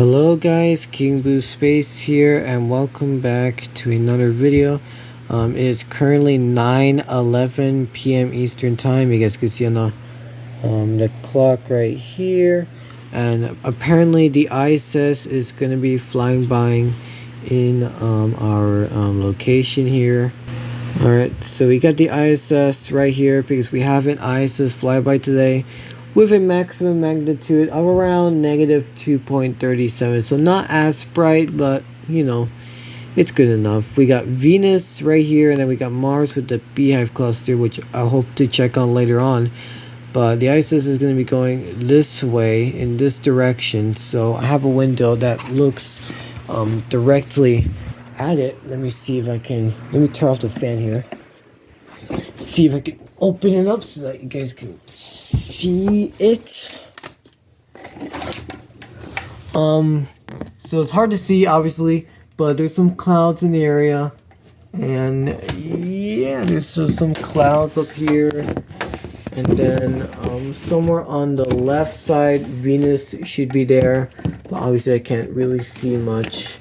Hello guys, King Blue Space here, and welcome back to another video. It's currently 9:11 p.m. Eastern time. You guys can see on the clock right here, and apparently the ISS is going to be flying by in our location here. Alright, so we got the ISS right here because we have an ISS flyby today with a maximum magnitude of around negative 2.37. So not as bright, but you know, it's good enough. We got Venus right here, and then we got Mars with the Beehive cluster, which I hope to check on later on. But the ISS is going to be going this way, in this direction. So I have a window that looks directly at it. Let me see if I can. Let me turn off the fan here. See if I can open it up so that you guys can see it. So it's hard to see, obviously, but there's some clouds in the area, and yeah, there's some clouds up here, and then somewhere on the left side, Venus should be there, but obviously I can't really see much.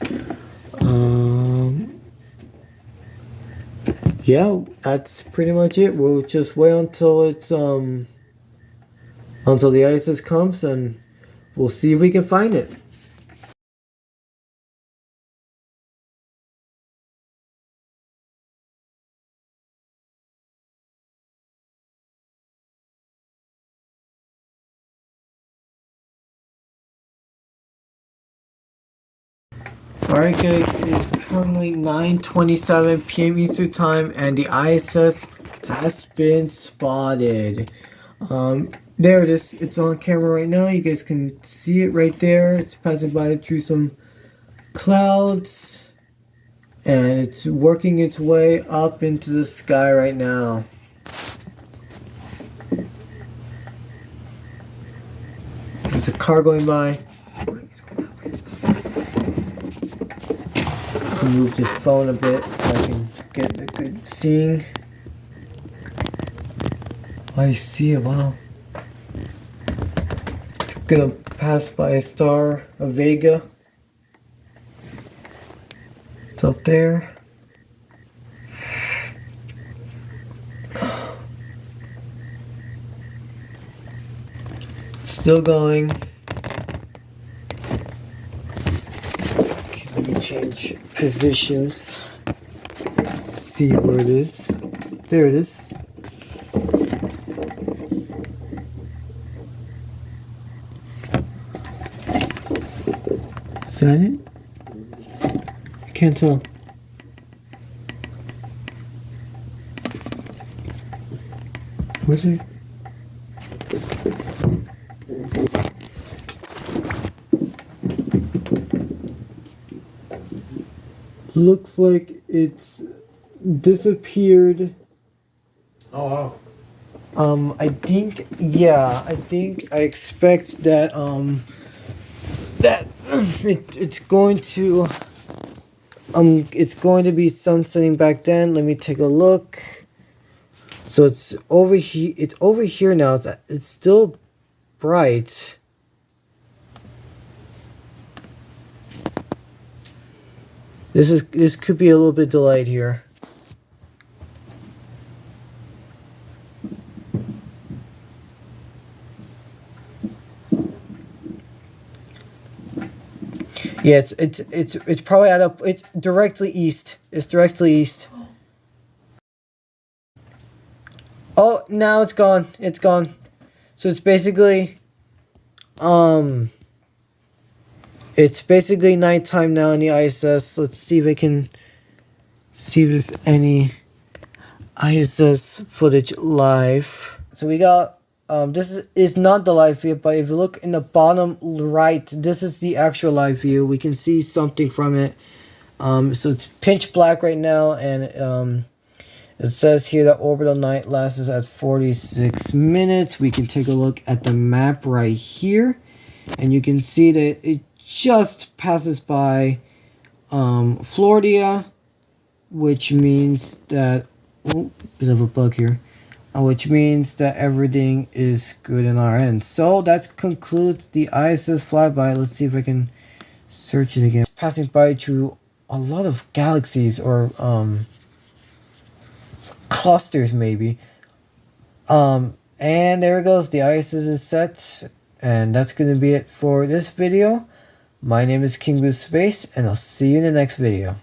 Yeah, that's pretty much it. We'll just wait until it's until the ISS comes, and we'll see if we can find it. Alright guys, it is currently 9:27 p.m. Eastern time, and the ISS has been spotted. There it is. It's on camera right now. You guys can see it right there. It's passing by through some clouds, and it's working its way up into the sky right now. There's a car going by. Move the phone a bit so I can get a good seeing. I see it. Wow. It's gonna pass by a star, a Vega. It's up there. It's still going. Let me change positions. See where it is. There it is. Is that it? I can't tell. Where's it? Looks like it's disappeared. Oh wow. I think, yeah, I expect that it's going to be sunsetting back then. Let me take a look. So it's over here now. It's still bright. This could be a little bit delayed here. Yeah, it's probably it's directly east. It's directly east. Oh, now it's gone. It's gone. So it's basically nighttime now in the ISS. Let's see if I can see if there's any ISS footage live. So we got this is not the live view, but if you look in the bottom right, this is the actual live view. We can see something from it. So it's pitch black right now, and it says here that orbital night lasts at 46 minutes. We can take a look at the map right here, and you can see that it just passes by Florida, which means that bit of a bug here. Which means that everything is good in our end. So that concludes the ISS flyby. Let's see if I can search it again. It's passing by through a lot of galaxies or clusters maybe. And there it goes. The ISS is set, and that's gonna be it for this video. My name is King Boo Space, and I'll see you in the next video.